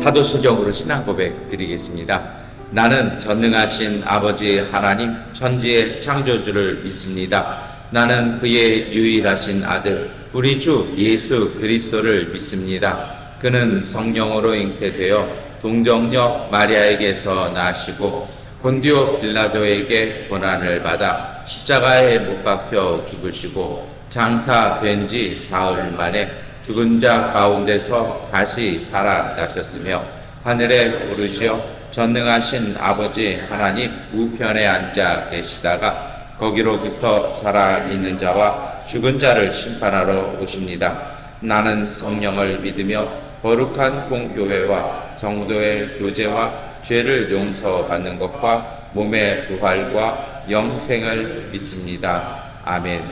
사도신경으로 신앙 고백 드리겠습니다. 나는 전능하신 아버지 하나님 천지의 창조주를 믿습니다. 나는 그의 유일하신 아들 우리 주 예수 그리스도를 믿습니다. 그는 성령으로 잉태되어 동정녀 마리아에게서 나시고 본디오 빌라도에게 고난을 받아 십자가에 못 박혀 죽으시고 장사된 지 사흘 만에 죽은 자 가운데서 다시 살아나셨으며 하늘에 오르시어 전능하신 아버지 하나님 우편에 앉아 계시다가 거기로부터 살아있는 자와 죽은 자를 심판하러 오십니다. 나는 성령을 믿으며 거룩한 공교회와 성도의 교제와 죄를 용서받는 것과 몸의 부활과 영생을 믿습니다. 아멘.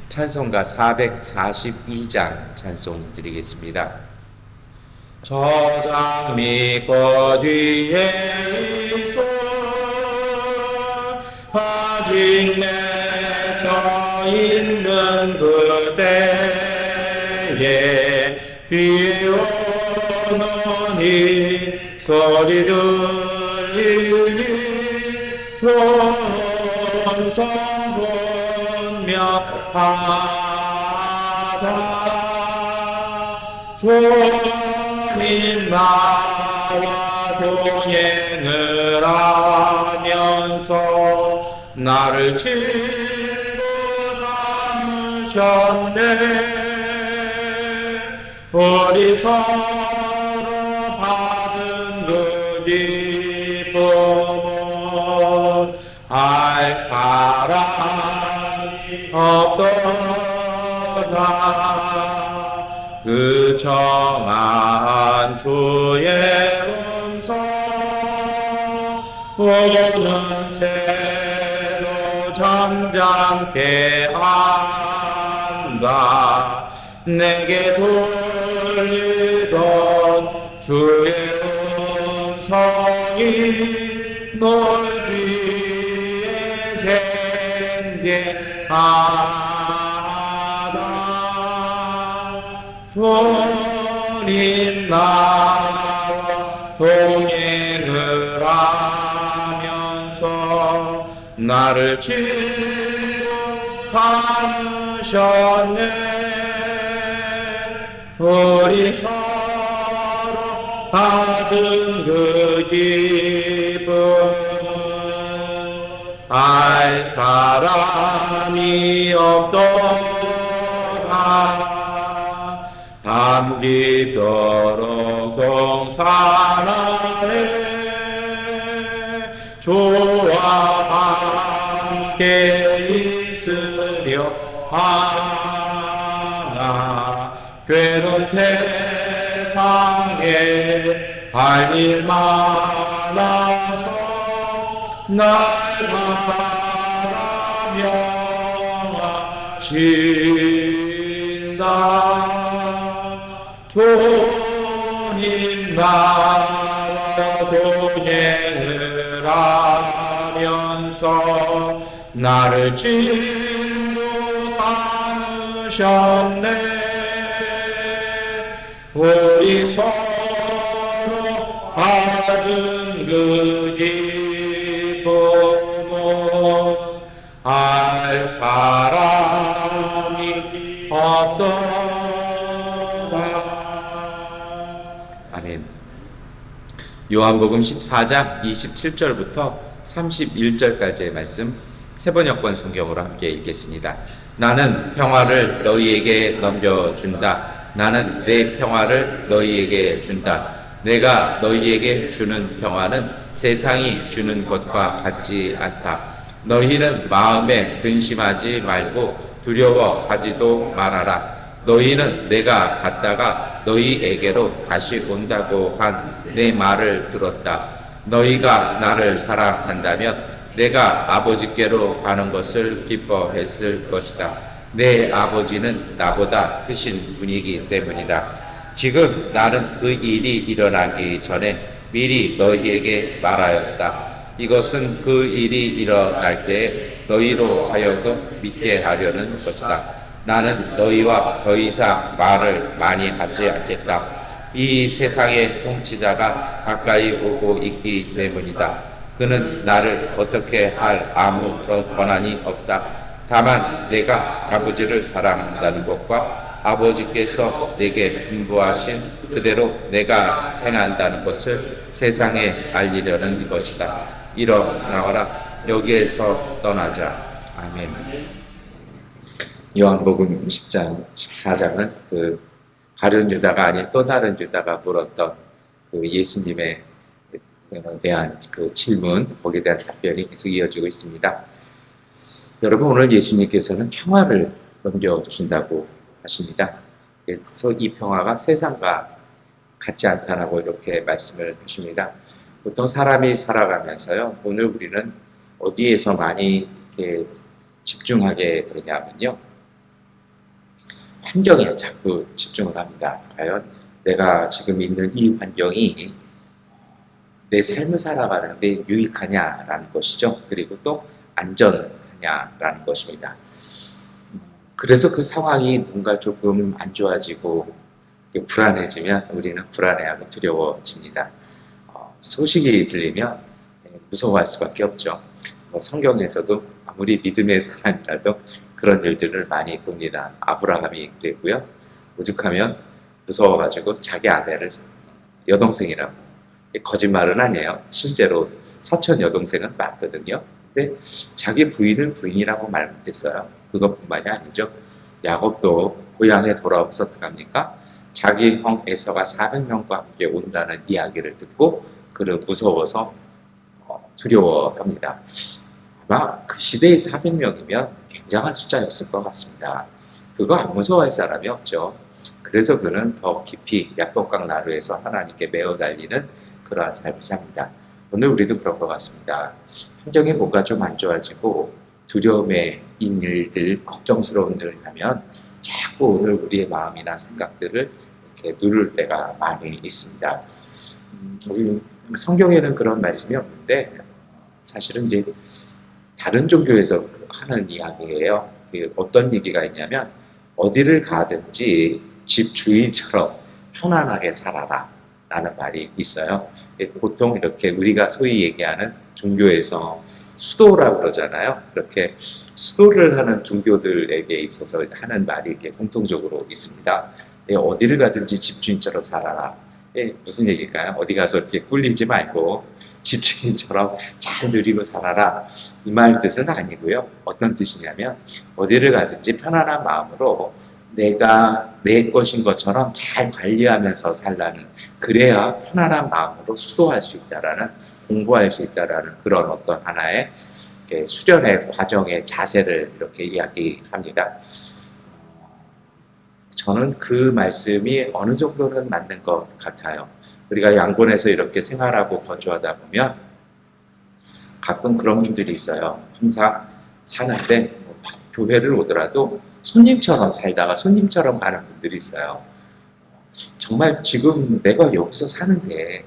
찬송가 442장 찬송 드리겠습니다. 저장 밑과 뒤에 있어 아직 맺혀 있는 그때에 귀에 오노니 소리 들리니 손성분명하다 주님 나와 동행을 하면서 나를 친구 삼으셨네. 우리 서로 받은 그 기쁨은 알 사람이 없도다. 그 정한 주의 음성 오는 새로 잠잠케 한다. 내게 들리던 주의 음성이 놀기에 쟁쟁하다. 주님 나와 동행을 하면서 나를 친구 삼으셨네. 우리 서로 받은 그 기쁨은 알 사람이 없도다. 밤낮도록 동산하에 주와 함께 있으려 하나. 괴로운 세상에 할 일 많아서 날 바라며신다. 주님 나와 동행을 하면서 나를 친구 삼으셨네. 우리 서로 받은 그 기쁨은 알 사람이 없도다. 아멘. 요한복음 14장 27절부터 31절까지의 말씀 세번역번 성경으로 함께 읽겠습니다. 나는 평화를 너희에게 넘겨준다. 나는 내 평화를 너희에게 준다. 내가 너희에게 주는 평화는 세상이 주는 것과 같지 않다. 너희는 마음에 근심하지 말고 두려워하지도 말아라. 너희는 내가 갔다가 너희에게로 다시 온다고 한 내 말을 들었다. 너희가 나를 사랑한다면 내가 아버지께로 가는 것을 기뻐했을 것이다. 내 아버지는 나보다 크신 분이기 때문이다. 지금 나는 그 일이 일어나기 전에 미리 너희에게 말하였다. 이것은 그 일이 일어날 때 너희로 하여금 믿게 하려는 것이다. 나는 너희와 더 이상 말을 많이 하지 않겠다. 이 세상의 통치자가 가까이 오고 있기 때문이다. 그는 나를 어떻게 할 아무런 권한이 없다. 다만 내가 아버지를 사랑한다는 것과 아버지께서 내게 분부하신 그대로 내가 행한다는 것을 세상에 알리려는 것이다. 일어나거라. 여기에서 떠나자. 아멘. 요한복음 10장, 14장은 그 가룟 유다가 아닌 또 다른 유다가 물었던 그 예수님에 대한 그 질문, 거기에 대한 답변이 계속 이어지고 있습니다. 여러분, 오늘 예수님께서는 평화를 넘겨주신다고 하십니다. 그래서 이 평화가 세상과 같지 않다라고 이렇게 말씀을 하십니다. 보통 사람이 살아가면서요, 오늘 우리는 어디에서 많이 이렇게 집중하게 되냐면요, 환경에 자꾸 집중을 합니다. 과연 내가 지금 있는 이 환경이 내 삶을 살아가는데 유익하냐라는 것이죠. 그리고 또 안전하냐라는 것입니다. 그래서 그 상황이 뭔가 조금 안 좋아지고 불안해지면 우리는 불안해하고 두려워집니다. 소식이 들리면 무서워할 수밖에 없죠. 성경에서도 아무리 믿음의 사람이라도 그런 일들을 많이 봅니다. 아브라함이 그랬고요. 오죽하면 무서워가지고 자기 아내를 여동생이라고. 거짓말은 아니에요. 실제로 사촌 여동생은 맞거든요. 근데 자기 부인을 부인이라고 말 못했어요. 그것뿐만이 아니죠. 야곱도 고향에 돌아와서 어떡합니까? 자기 형 에서가 400명과 함께 온다는 이야기를 듣고 그를 무서워서 두려워합니다. 아마 그 시대의 400명이면 굉장한 숫자였을 것 같습니다. 그거 안 무서워할 사람이 없죠. 그래서 그는 더 깊이 야복강 나루에서 하나님께 매어 달리는 그러한 삶을 삽니다. 오늘 우리도 그런 것 같습니다. 환경이 뭔가 좀 안 좋아지고 두려움의 일들, 걱정스러운 일을 하면 자꾸 오늘 우리의 마음이나 생각들을 이렇게 누를 때가 많이 있습니다. 성경에는 그런 말씀이 없는데 사실은 이제 다른 종교에서 하는 이야기예요. 어떤 얘기가 있냐면 어디를 가든지 집 주인처럼 편안하게 살아라 라는 말이 있어요. 보통 이렇게 우리가 소위 얘기하는 종교에서 수도라고 그러잖아요. 그렇게 수도를 하는 종교들에게 있어서 하는 말이 이렇게 공통적으로 있습니다. 어디를 가든지 집주인처럼 살아라. 무슨 얘기일까요? 어디 가서 이렇게 꿀리지 말고 집주인처럼 잘 누리고 살아라. 이 말 뜻은 아니고요. 어떤 뜻이냐면 어디를 가든지 편안한 마음으로 내가 내 것인 것처럼 잘 관리하면서 살라는, 그래야 편안한 마음으로 수도할 수 있다라는, 공부할 수 있다라는 그런 어떤 하나의 수련의 과정의 자세를 이렇게 이야기합니다. 저는 그 말씀이 어느 정도는 맞는 것 같아요. 우리가 양곤에서 이렇게 생활하고 거주하다 보면 가끔 그런 분들이 있어요. 항상 사는데 교회를 오더라도 손님처럼 살다가 손님처럼 가는 분들이 있어요. 정말 지금 내가 여기서 사는데,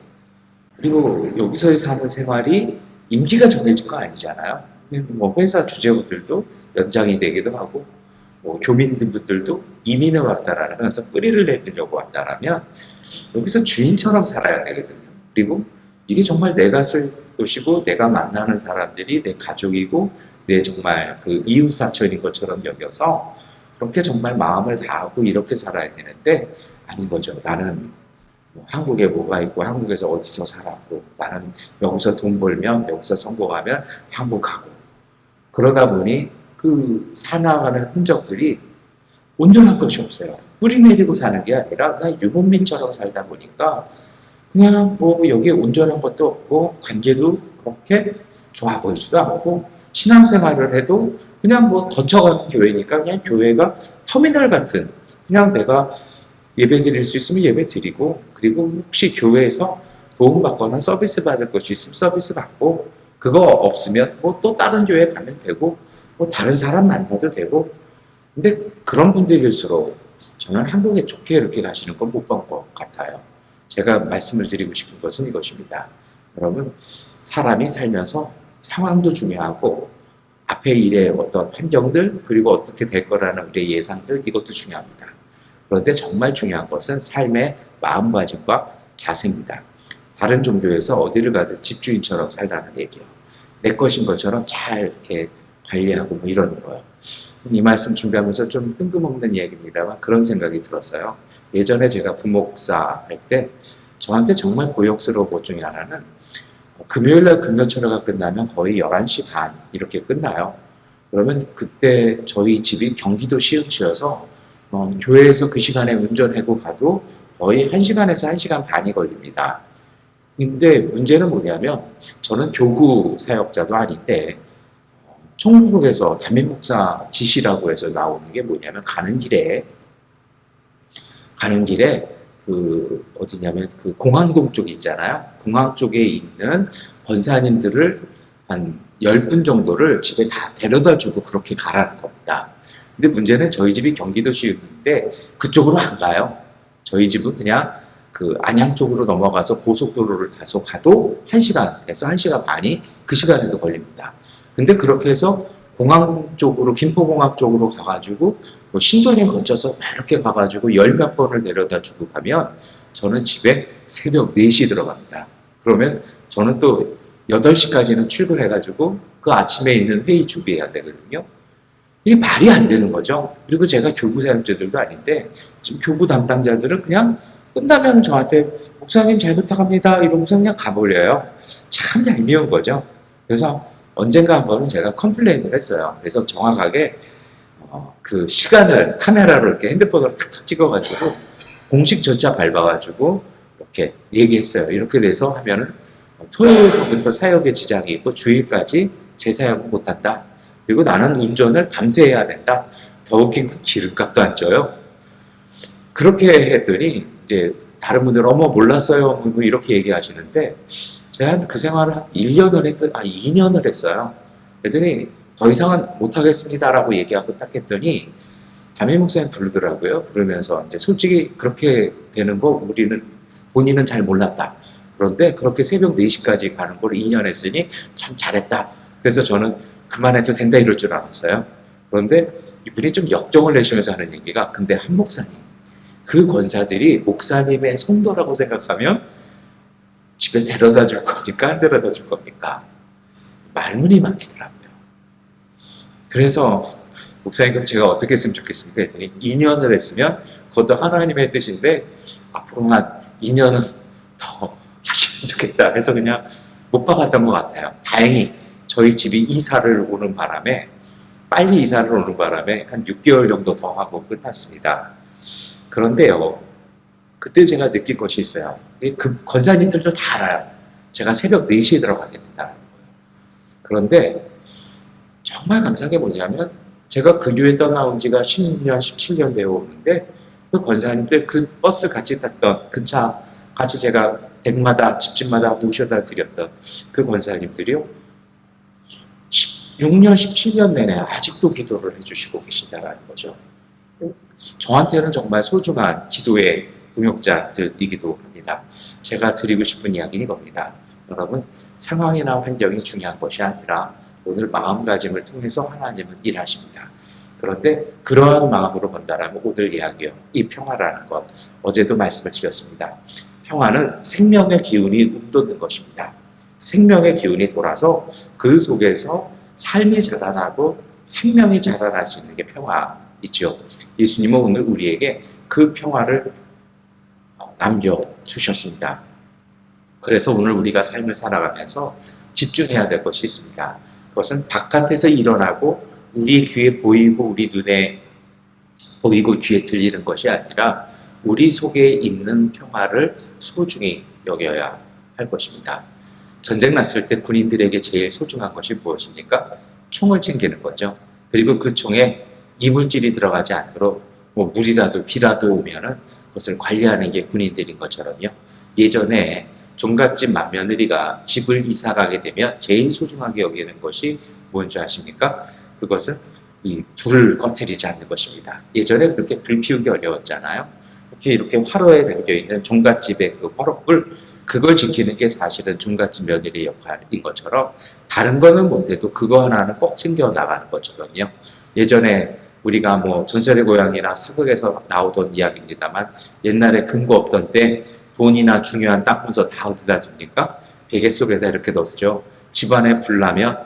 그리고 여기서 사는 생활이 임기가 정해진 거 아니잖아요. 뭐 회사 주재원들도 연장이 되기도 하고, 뭐 교민분들도 이민을 왔다라면서 뿌리를 내리려고 왔다라면 여기서 주인처럼 살아야 되거든요. 그리고 이게 정말 내가 쓸 곳이고 내가 만나는 사람들이 내 가족이고 내 정말 그 이웃 사촌인 것처럼 여겨서 그렇게 정말 마음을 다하고 이렇게 살아야 되는데 아닌 거죠. 나는 한국에 뭐가 있고 한국에서 어디서 살았고 나는 여기서 돈 벌면 여기서 성공하면 한국 가고, 그러다 보니 그 살아가는 흔적들이 온전한 것이 없어요. 뿌리 내리고 사는 게 아니라 그냥 유목민처럼 살다 보니까 그냥 뭐 여기에 온전한 것도 없고 관계도 그렇게 좋아 보이지도 않고, 신앙생활을 해도 그냥 뭐 거쳐가는 교회니까 그냥 교회가 터미널 같은, 그냥 내가 예배 드릴 수 있으면 예배 드리고, 그리고 혹시 교회에서 도움받거나 서비스 받을 것이 있으면 서비스 받고, 그거 없으면 뭐 또 다른 교회 가면 되고 뭐 다른 사람 만나도 되고. 근데 그런 분들일수록 저는 한국에 좋게 이렇게 가시는 건 못 본 것 같아요. 제가 말씀을 드리고 싶은 것은 이것입니다. 여러분, 사람이 살면서 상황도 중요하고 앞에 일의 어떤 환경들, 그리고 어떻게 될 거라는 우리의 예상들, 이것도 중요합니다. 그런데 정말 중요한 것은 삶의 마음가짐과 자세입니다. 다른 종교에서 어디를 가든 집주인처럼 살라는 얘기예요. 내 것인 것처럼 잘 이렇게 관리하고 뭐 이러는 거예요. 이 말씀 준비하면서 좀 뜬금없는 얘기입니다만 그런 생각이 들었어요. 예전에 제가 부목사 할 때 저한테 정말 고역스러운 것 중에 하나는 금요일날 금요철회가 끝나면 거의 11시 반 이렇게 끝나요. 그러면 그때 저희 집이 경기도 시흥시여서 교회에서 그 시간에 운전하고 가도 거의 1시간에서 1시간 반이 걸립니다. 근데 문제는 뭐냐면 저는 교구 사역자도 아닌데 총국에서 담임목사 지시라고 해서 나오는 게 뭐냐면 가는 길에 그 어디냐면 그 공항동 쪽 있잖아요. 공항 쪽에 있는 권사님들을 한 10분 정도를 집에 다 데려다 주고 그렇게 가라는 겁니다. 근데 문제는 저희 집이 경기도 시흥인데 그쪽으로 안 가요. 저희 집은 그냥 그 안양 쪽으로 넘어가서 고속도로를 타서 가도 1시간에서 1시간 반이 그 시간에도 걸립니다. 근데 그렇게 해서 공항 쪽으로, 김포공항 쪽으로 가가지고 뭐 신도림 거쳐서 막 이렇게 가가지고 10몇 번을 내려다 주고 가면 저는 집에 새벽 4시 들어갑니다. 그러면 저는 또 8시까지는 출근해가지고 그 아침에 있는 회의 준비해야 되거든요. 이게 말이 안 되는 거죠. 그리고 제가 교구 사역자들도 아닌데 지금 교구 담당자들은 그냥 끝나면 저한테 목사님 잘 부탁합니다 이러면서 그냥 가버려요. 참 얄미운 거죠. 그래서 언젠가 한 번은 제가 컴플레인을 했어요. 그래서 정확하게 그 시간을 카메라로 이렇게 핸드폰으로 탁탁 찍어가지고 공식 절차 밟아가지고 이렇게 얘기했어요. 이렇게 돼서 하면은 토요일부터 사역에 지장이 있고 주일까지 재사역을 못한다. 그리고 나는 운전을 밤새 해야 된다. 더 웃긴 건 기름값도 안 줘요. 그렇게 했더니 이제 다른 분들은 어머 몰랐어요 뭐 이렇게 얘기하시는데 제가 그 생활을 한 2년을 했어요. 그랬더니 더 이상은 못하겠습니다라고 얘기하고 딱 했더니 담임 목사님 부르더라고요. 그러면서 이제 솔직히 그렇게 되는 거 본인은 잘 몰랐다. 그런데 그렇게 새벽 4시까지 가는 걸 2년 했으니 참 잘했다. 그래서 저는 그만해도 된다 이럴 줄 알았어요. 그런데 이분이 좀 역정을 내시면서 하는 얘기가 근데 한 목사님, 그 권사들이 목사님의 성도라고 생각하면 집에 데려다 줄 겁니까? 안 데려다 줄 겁니까? 말문이 막히더라고요. 그래서 목사님 그럼 제가 어떻게 했으면 좋겠습니까? 했더니 2년을 했으면 그것도 하나님의 뜻인데 앞으로 한 2년은 더 하시면 좋겠다 해서 그냥 못 박았던 것 같아요. 다행히 저희 집이 빨리 이사를 오는 바람에 한 6개월 정도 더 하고 끝났습니다. 그런데요, 그때 제가 느낀 것이 있어요. 그 권사님들도 다 알아요. 제가 새벽 4시에 들어가게 된다는 거예요. 그런데 정말 감사한 게 뭐냐면 제가 그 교회 떠나온 지가 16년, 17년 되어 오는데 그 권사님들 그 버스 같이 탔던 그 차 같이 제가 댁마다 집집마다 모셔다 드렸던 그 권사님들이요. 16년, 17년 내내 아직도 기도를 해주시고 계신다는 거죠. 저한테는 정말 소중한 기도의 동역자들이기도 합니다. 제가 드리고 싶은 이야기는 이겁니다. 여러분, 상황이나 환경이 중요한 것이 아니라 오늘 마음가짐을 통해서 하나님은 일하십니다. 그런데 그러한 마음으로 본다라면 오늘 이야기요. 이 평화라는 것, 어제도 말씀을 드렸습니다. 평화는 생명의 기운이 움돋는 것입니다. 생명의 기운이 돌아서 그 속에서 삶이 자라나고 생명이 자라날 수 있는 게 평화이죠. 예수님은 오늘 우리에게 그 평화를 남겨주셨습니다. 그래서 오늘 우리가 삶을 살아가면서 집중해야 될 것이 있습니다. 그것은 바깥에서 일어나고 우리의 귀에 보이고 우리 눈에 보이고 귀에 들리는 것이 아니라 우리 속에 있는 평화를 소중히 여겨야 할 것입니다. 전쟁 났을 때 군인들에게 제일 소중한 것이 무엇입니까? 총을 챙기는 거죠. 그리고 그 총에 이물질이 들어가지 않도록 뭐 물이라도 비라도 오면은 그것을 관리하는 게 군인들인 것처럼요. 예전에 종갓집 맏며느리가 집을 이사가게 되면 제일 소중하게 여기는 것이 뭔지 아십니까? 그것은 이 불을 꺼뜨리지 않는 것입니다. 예전에 그렇게 불 피우기 어려웠잖아요. 이렇게 화로에 담겨있는 종갓집의 그 화롯불, 그걸 지키는 게 사실은 종갓집 며느리의 역할인 것처럼 다른 거는 못해도 그거 하나는 꼭 챙겨 나가는 것처럼요. 예전에 우리가 뭐 전설의 고향이나 사극에서 나오던 이야기입니다만 옛날에 금고 없던 때 돈이나 중요한 땅 문서 다 어디다 둡니까? 베개 속에다 이렇게 넣었죠. 집안에 불 나면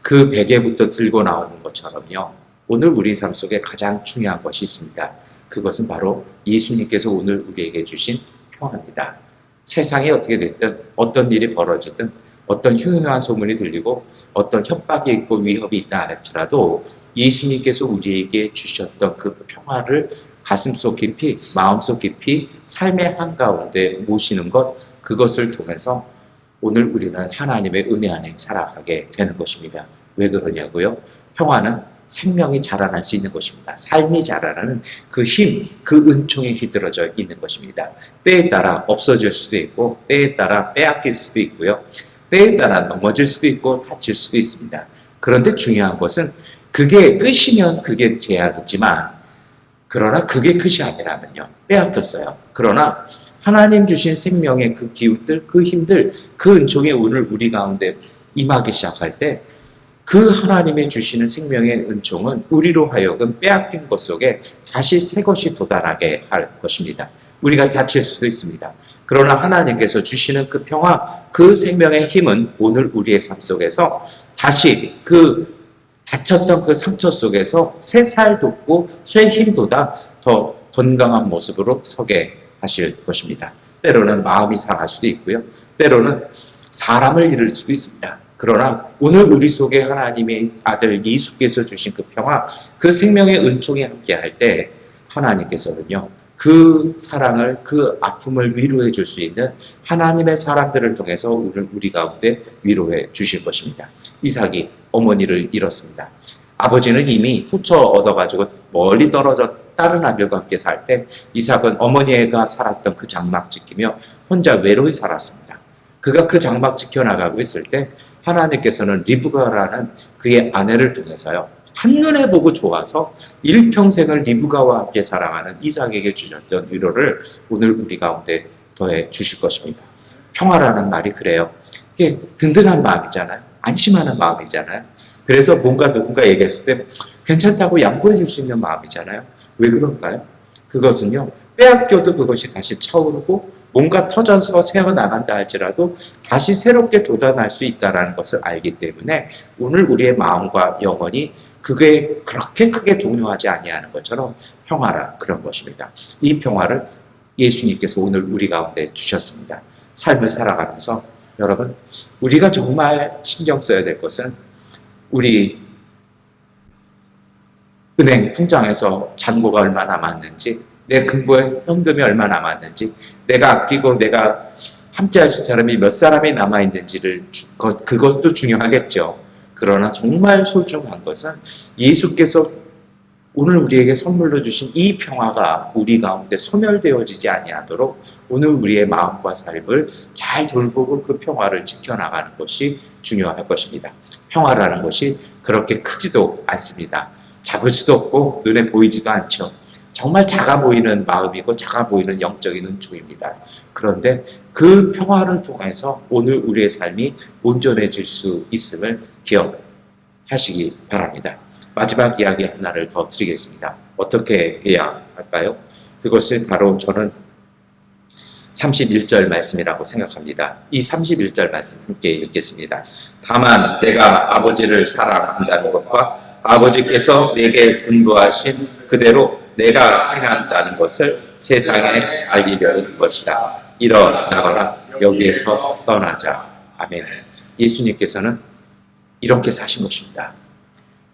그 베개부터 들고 나오는 것처럼요. 오늘 우리 삶 속에 가장 중요한 것이 있습니다. 그것은 바로 예수님께서 오늘 우리에게 주신 평화입니다. 세상이 어떻게 됐든 어떤 일이 벌어지든 어떤 흉흉한 소문이 들리고 어떤 협박이 있고 위협이 있다 할지라도 예수님께서 우리에게 주셨던 그 평화를 가슴속 깊이, 마음속 깊이 삶의 한가운데 모시는 것, 그것을 통해서 오늘 우리는 하나님의 은혜 안에 살아가게 되는 것입니다. 왜 그러냐고요? 평화는 생명이 자라날 수 있는 것입니다. 삶이 자라나는 그 힘, 그 은총이 깃들어져 있는 것입니다. 때에 따라 없어질 수도 있고 때에 따라 빼앗길 수도 있고요. 때에 따라 넘어질 수도 있고 다칠 수도 있습니다. 그런데 중요한 것은 그게 끝이면 그게 제약이지만 그러나 그게 끝이 아니라면요. 빼앗겼어요. 그러나 하나님 주신 생명의 그 기운들, 그 힘들, 그 은총이 오늘 우리 가운데 임하기 시작할 때 그 하나님의 주시는 생명의 은총은 우리로 하여금 빼앗긴 것 속에 다시 새 것이 돋아나게 할 것입니다. 우리가 다칠 수도 있습니다. 그러나 하나님께서 주시는 그 평화, 그 생명의 힘은 오늘 우리의 삶 속에서 다시 그 다쳤던 그 상처 속에서 새 살 돋고 새 힘보다 더 건강한 모습으로 서게 하실 것입니다. 때로는 마음이 상할 수도 있고요. 때로는 사람을 잃을 수도 있습니다. 그러나 오늘 우리 속에 하나님의 아들 예수께서 주신 그 평화, 그 생명의 은총이 함께할 때 하나님께서는요. 그 사랑을, 그 아픔을 위로해 줄 수 있는 하나님의 사람들을 통해서 오늘 우리 가운데 위로해 주실 것입니다. 이삭이 어머니를 잃었습니다. 아버지는 이미 후처 얻어가지고 멀리 떨어져 다른 아들과 함께 살 때 이삭은 어머니가 살았던 그 장막 지키며 혼자 외로이 살았습니다. 그가 그 장막 지켜나가고 있을 때 하나님께서는 리브가라는 그의 아내를 통해서요. 한눈에 보고 좋아서 일평생을 리브가와 함께 살아가는 이삭에게 주셨던 위로를 오늘 우리 가운데 더해 주실 것입니다. 평화라는 말이 그래요. 이게 든든한 마음이잖아요. 안심하는 마음이잖아요. 그래서 뭔가 누군가 얘기했을 때 괜찮다고 양보해 줄 수 있는 마음이잖아요. 왜 그런가요? 그것은요. 빼앗겨도 그것이 다시 차오르고 뭔가 터져서 새어나간다 할지라도 다시 새롭게 돋아날 수 있다는 것을 알기 때문에 오늘 우리의 마음과 영혼이 그게 그렇게 크게 동요하지 아니하는 것처럼 평화라 그런 것입니다. 이 평화를 예수님께서 오늘 우리 가운데 주셨습니다. 삶을 살아가면서 여러분 우리가 정말 신경 써야 될 것은 우리 은행 통장에서 잔고가 얼마나 남았는지 내 금고에 현금이 얼마나 남았는지 내가 아끼고 내가 함께 할 수 있는 사람이 몇 사람이 남아있는지를 그것도 중요하겠죠. 그러나 정말 소중한 것은 예수께서 오늘 우리에게 선물로 주신 이 평화가 우리 가운데 소멸되어지지 아니하도록 오늘 우리의 마음과 삶을 잘 돌보고 그 평화를 지켜나가는 것이 중요할 것입니다. 평화라는 것이 그렇게 크지도 않습니다. 잡을 수도 없고 눈에 보이지도 않죠. 정말 작아 보이는 마음이고 작아 보이는 영적인 은총입니다. 그런데 그 평화를 통해서 오늘 우리의 삶이 온전해질 수 있음을 기억하시기 바랍니다. 마지막 이야기 하나를 더 드리겠습니다. 어떻게 해야 할까요? 그것은 바로 저는 31절 말씀이라고 생각합니다. 이 31절 말씀 함께 읽겠습니다. 다만 내가 아버지를 사랑한다는 것과 아버지께서 내게 분부하신 그대로 내가 행한다는 것을 세상에 알리려는 것이다. 일어나거라 여기에서 떠나자. 아멘. 예수님께서는 이렇게 사신 것입니다.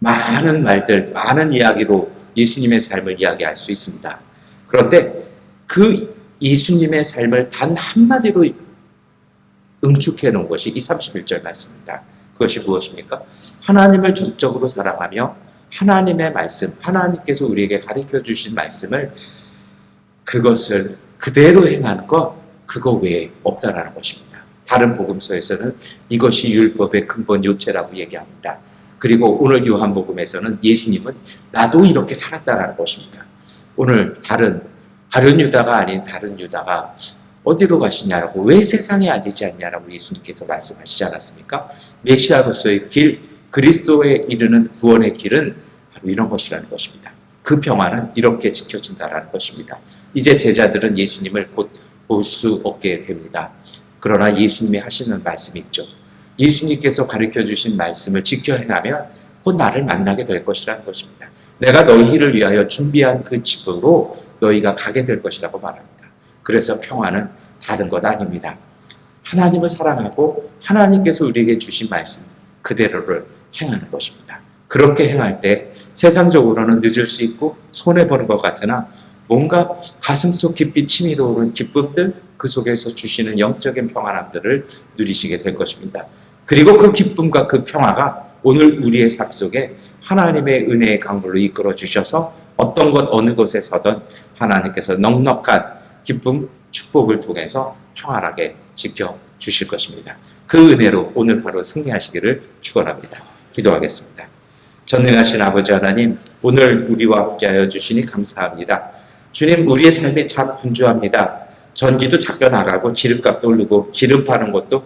많은 말들, 많은 이야기로 예수님의 삶을 이야기할 수 있습니다. 그런데 그 예수님의 삶을 단 한마디로 응축해 놓은 것이 이 31절 말씀입니다. 그것이 무엇입니까? 하나님을 전적으로 사랑하며 하나님의 말씀, 하나님께서 우리에게 가르쳐 주신 말씀을 그것을 그대로 행하는 것, 그거 외에 없다라는 것입니다. 다른 복음서에서는 이것이 율법의 근본 요체라고 얘기합니다. 그리고 오늘 요한복음에서는 예수님은 나도 이렇게 살았다라는 것입니다. 오늘 다른 유다가 아닌 다른 유다가 어디로 가시냐라고 왜 세상에 알리지 않냐라고 예수님께서 말씀하시지 않았습니까? 메시아로서의 길, 그리스도에 이르는 구원의 길은 바로 이런 것이라는 것입니다. 그 평화는 이렇게 지켜진다라는 것입니다. 이제 제자들은 예수님을 곧 볼 수 없게 됩니다. 그러나 예수님이 하시는 말씀이 있죠. 예수님께서 가르쳐 주신 말씀을 지켜 행하면 곧 나를 만나게 될 것이라는 것입니다. 내가 너희를 위하여 준비한 그 집으로 너희가 가게 될 것이라고 말합니다. 그래서 평화는 다른 것 아닙니다. 하나님을 사랑하고 하나님께서 우리에게 주신 말씀 그대로를 행하는 것입니다. 그렇게 행할 때 세상적으로는 늦을 수 있고 손해보는 것 같으나 뭔가 가슴속 깊이 치밀어 오른 기쁨들, 그 속에서 주시는 영적인 평안함들을 누리시게 될 것입니다. 그리고 그 기쁨과 그 평화가 오늘 우리의 삶 속에 하나님의 은혜의 강물로 이끌어 주셔서 어떤 것 어느 곳에 서든 하나님께서 넉넉한 기쁨, 축복을 통해서 평안하게 지켜주실 것입니다. 그 은혜로 오늘 하루 승리하시기를 축원합니다. 기도하겠습니다. 전능하신 아버지 하나님, 오늘 우리와 함께하여 주시니 감사합니다. 주님, 우리의 삶이 참 분주합니다. 전기도 작겨 나가고 기름값도 오르고 기름 파는 것도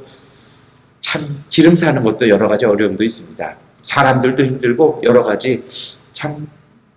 참 기름 사는 것도 여러 가지 어려움도 있습니다. 사람들도 힘들고 여러 가지 참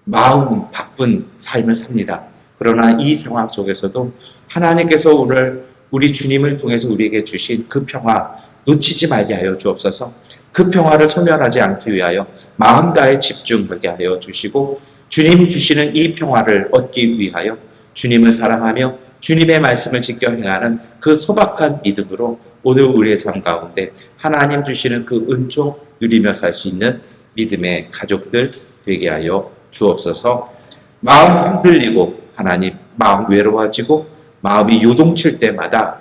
마음 바쁜 삶을 삽니다. 그러나 이 상황 속에서도 하나님께서 오늘 우리 주님을 통해서 우리에게 주신 그 평화 놓치지 말게 하여 주옵소서. 그 평화를 소멸하지 않기 위하여 마음 다해 집중하게 하여 주시고 주님 주시는 이 평화를 얻기 위하여 주님을 사랑하며 주님의 말씀을 지켜 행하는 그 소박한 믿음으로 오늘 우리의 삶 가운데 하나님 주시는 그 은총 누리며 살 수 있는 믿음의 가족들 되게 하여 주옵소서. 마음 흔들리고 하나님 마음 외로워지고 마음이 요동칠 때마다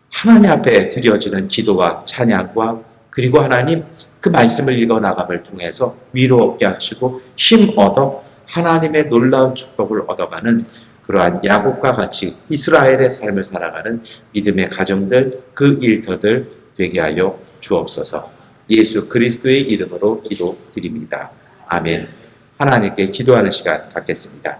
하나님 앞에 드려지는 기도와 찬양과 그리고 하나님 그 말씀을 읽어 나감을 통해서 위로 얻게 하시고 힘 얻어 하나님의 놀라운 축복을 얻어가는 그러한 야곱과 같이 이스라엘의 삶을 살아가는 믿음의 가정들, 그 일터들 되게 하여 주옵소서. 예수 그리스도의 이름으로 기도드립니다. 아멘. 하나님께 기도하는 시간 갖겠습니다.